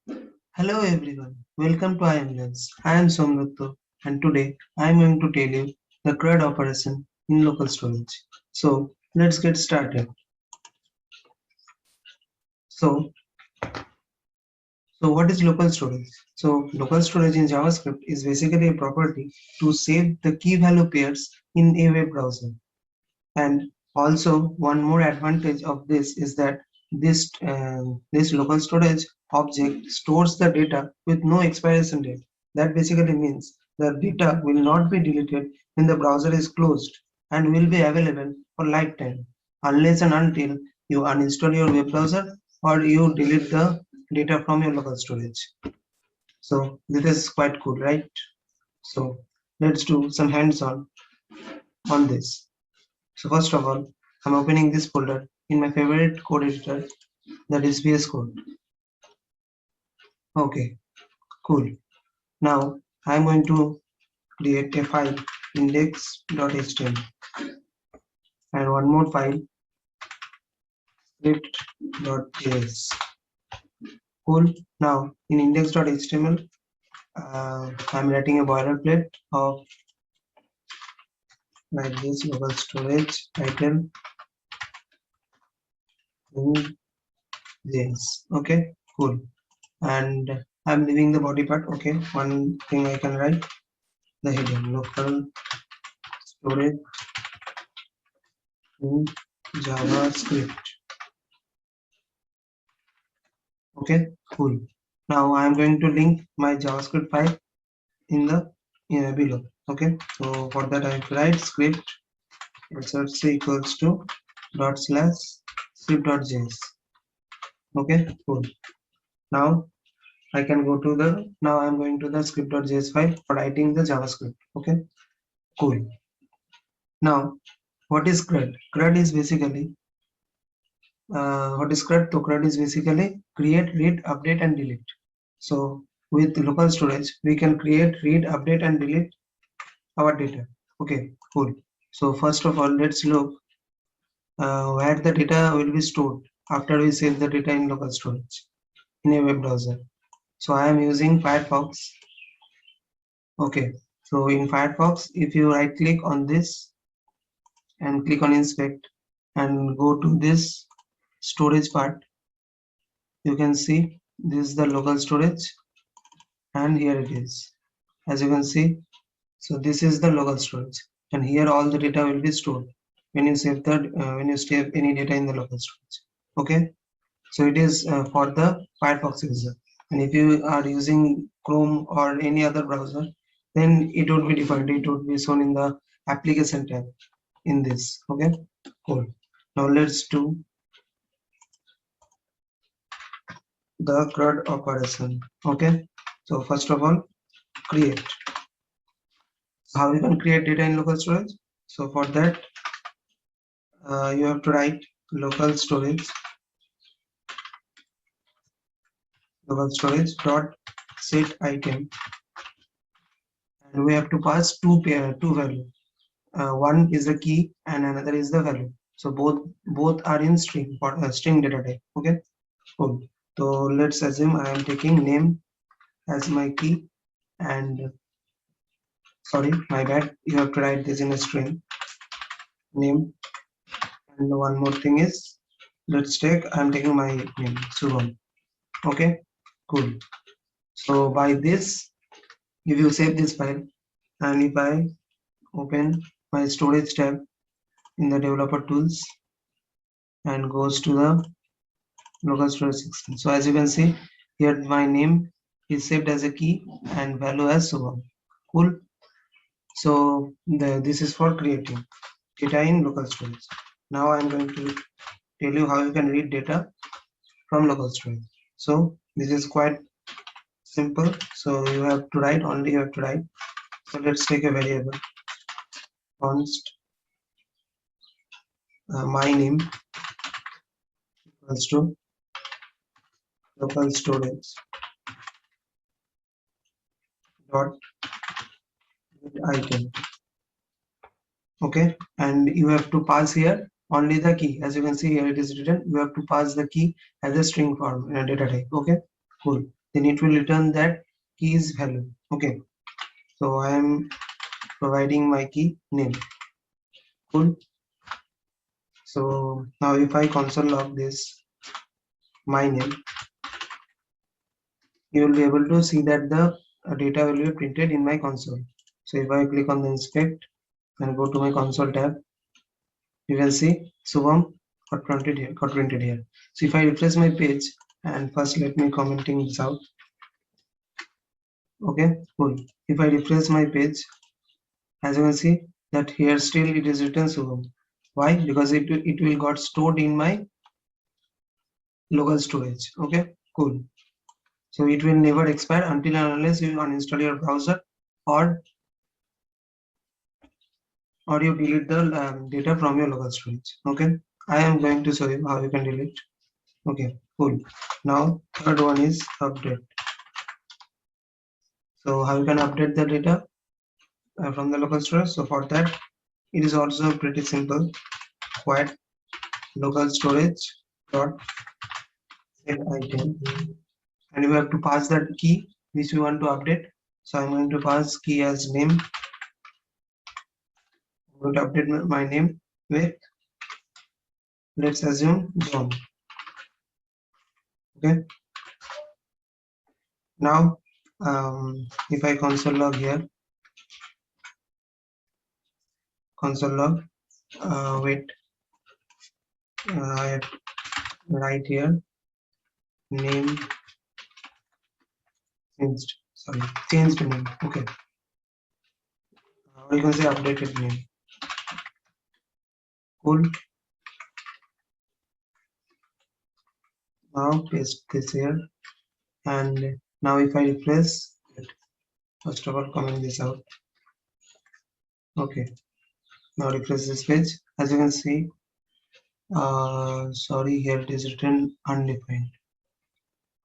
Hello everyone, welcome to IMLens. I am Somrutto and today I am going to tell you the CRUD operation in local storage. So let's get started. So, so what is local storage? So local storage in JavaScript is basically a property to save the key value pairs in a web browser. And also one more advantage of this is that this local storage object stores the data with no expiration date. That basically means the data will not be deleted when the browser is closed and will be available for lifetime unless and until you uninstall your web browser or you delete the data from your local storage. So this is quite cool, right? So let's do some hands-on this. So first of all, I'm opening this folder in my favorite code editor, that is VS Code. Okay, cool. Now I'm going to create a file index.html and one more file script.js. Cool. Now in index.html, I'm writing a boilerplate of like this local storage title in JS. Okay, cool. And I'm leaving the body part. Okay, one thing I can write the heading local storage in JavaScript. Okay, cool. Now I am going to link my JavaScript file in the below. Okay, so for that I write script c equals to dot slash script.js. Okay, cool. Now I can go to the now I'm going to the script.js file for writing the JavaScript. Okay, cool. Now what is CRUD? CRUD is basically what is CRUD? So CRUD is basically create, read, update, and delete. So with local storage, we can create, read, update, and delete our data. Okay, cool. So first of all, let's look where the data will be stored after we save the data in local storage in a web browser. So I am using Firefox. Okay, so in Firefox, if you right click on this and click on inspect and go to this storage part, you can see this is the local storage and here it is. As you can see, so this is the local storage and here all the data will be stored when you save the when you save any data in the local storage. Okay, so it is for the Firefox user, and if you are using Chrome or any other browser, then it would be different. It would be shown in the application tab in this. Okay, cool. Now let's do the CRUD operation. Okay, so first of all, create. So how you can create data in local storage? So for that, you have to write local storage dot set item, and we have to pass two value. One is the key and another is the value. So both are in string for string data type. Okay, cool. So let's assume I am taking name as my key, and sorry, my bad. You have to write this in a string name. And one more thing is, let's take I'm taking my name Subham. Okay, cool. So by this, if you save this file and if I open my storage tab in the developer tools and goes to the local storage section. So as you can see here, my name is saved as a key and value as Subham. Cool. So this is for creating data in local storage. Now I'm going to tell you how you can read data from local storage. So this is quite simple. So you have to write only you have to write. So let's take a variable const my name equals to local storage dot item. Okay, and you have to pass here only the key. As you can see here, it is written you have to pass the key as a string form in a data type. Okay, cool. then it will return that key's value. Okay, so I am providing my key name. Cool. So now if I console log this my name, you will be able to see that the data will be printed in my console. So if I click on the inspect and go to my console tab, you can see Subham got printed here. So if I refresh my page, and first let me commenting this out. Okay, cool. If I refresh my page, as you can see that here still it is written Subham. Why? Because it will got stored in my local storage. Okay, cool. So it will never expire until and unless you uninstall your browser or you delete the data from your local storage. Okay, I am going to show you how you can delete. Okay, cool. Now third one is update. So how you can update the data from the local storage? So for that, it is also pretty simple. Quiet local storage dot set item, and you have to pass that key which you want to update. So I'm going to pass key as name. I'm going to update my name with, let's assume, John. Okay. Now if I console log here, console log, wait, I write here name changed name. Okay, you can say updated name. Cool. Now paste this here, and now if I refresh, first of all comment this out. Okay, now refresh this page. As you can see, sorry, here it is written undefined.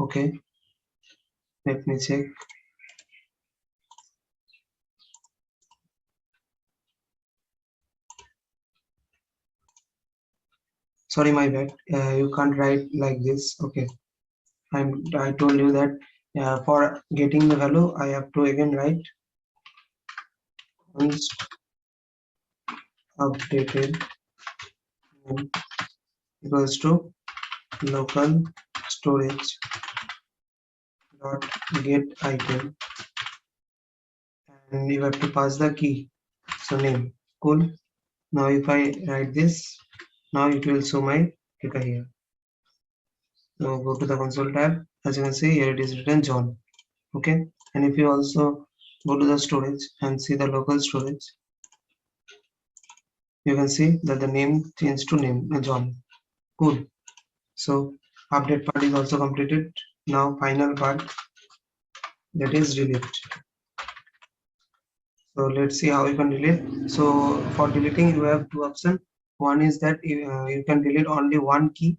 Okay, let me check. Sorry, my bad. You can't write like this. Okay, I told you that for getting the value, I have to again write const updated name equals to local storage dot get item, and you have to pass the key. So name. Cool. Now if I write this, now it will show my data here. Now go to the console tab. As you can see here, it is written John. Okay, and if you also go to the storage and see the local storage, you can see that the name changed to name John. Cool. So update part is also completed. Now final part, that is delete. So let's see how you can delete. So for deleting you have two options. One is that you can delete only one key.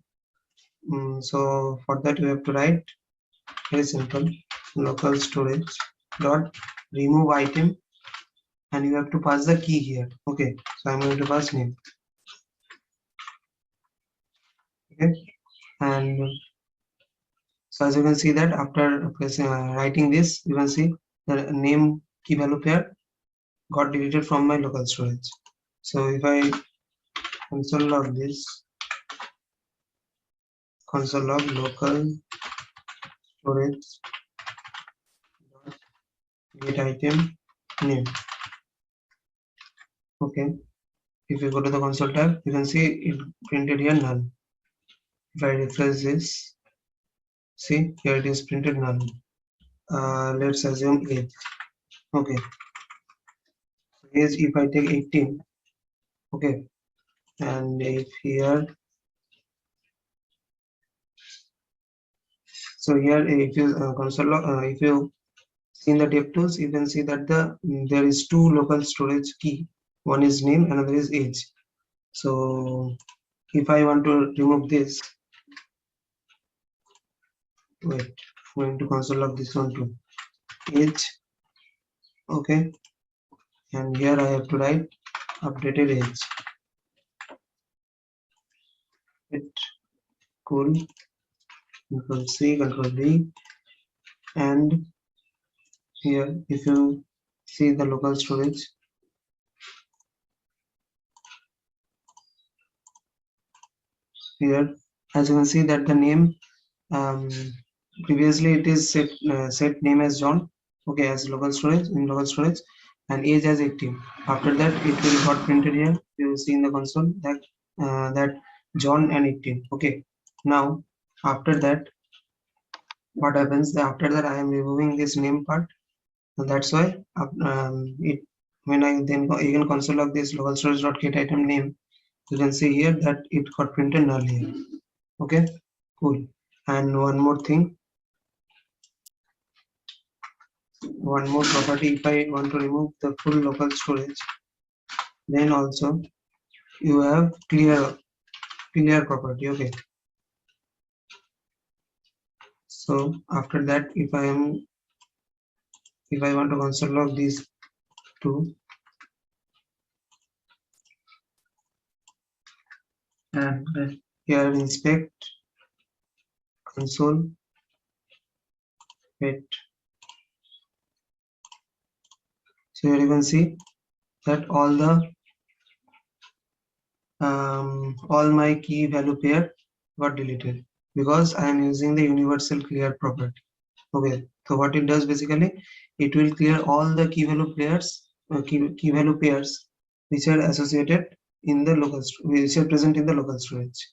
So for that you have to write very simple local storage dot remove item, and you have to pass the key here. Okay, so I'm going to pass name. Okay, and so as you can see that after writing this, you can see the name key value pair got deleted from my local storage. So if I console log this, console log local storage get item name. Okay, if you go to the console tab, you can see it printed here none. If I refresh this, see here it is printed none. Let's assume age. Okay, age if I take 18. Okay, and if here, so here if you console if you see in the DevTools, you can see that there is two local storage key. One is name, another is age. So if I want to remove this, wait, I'm going to console log this one too, age. Okay, and here I have to write updated age. It cool. Control C, Control V. And here if you see the local storage, here as you can see that the name, previously it is set name as John, okay, as local storage, in local storage, and age as 18. After that it will got printed here. You will see in the console that that John and 18. Okay, now after that what happens, after that I am removing this name part, and that's why it, when I then again console log this local storage dot get item name, you can see here that it got printed null here. Okay, cool. And one more thing, one more property, if I want to remove the full local storage, then also you have clear property. Okay, so after that if I want to console log these two, and here inspect console wait, so here you can see that all my key value pair got deleted because I am using the universal clear property. Okay, so what it does basically, it will clear all the key value pairs, key value pairs which are associated in the local, which are present in the local storage.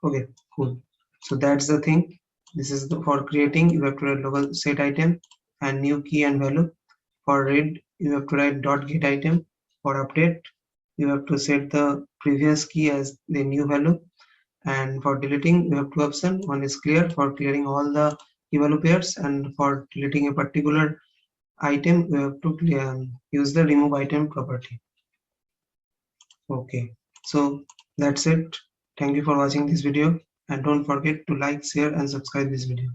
Okay, cool. So that's the thing. This is for creating, you have to write local set item and new key and value. For read, you have to write dot get item. For update, you have to set the previous key as the new value. And for deleting, you have two options. One is clear for clearing all the key value pairs, and for deleting a particular item, you have to use the remove item property. Okay, so that's it. Thank you for watching this video, and don't forget to like, share and subscribe this video.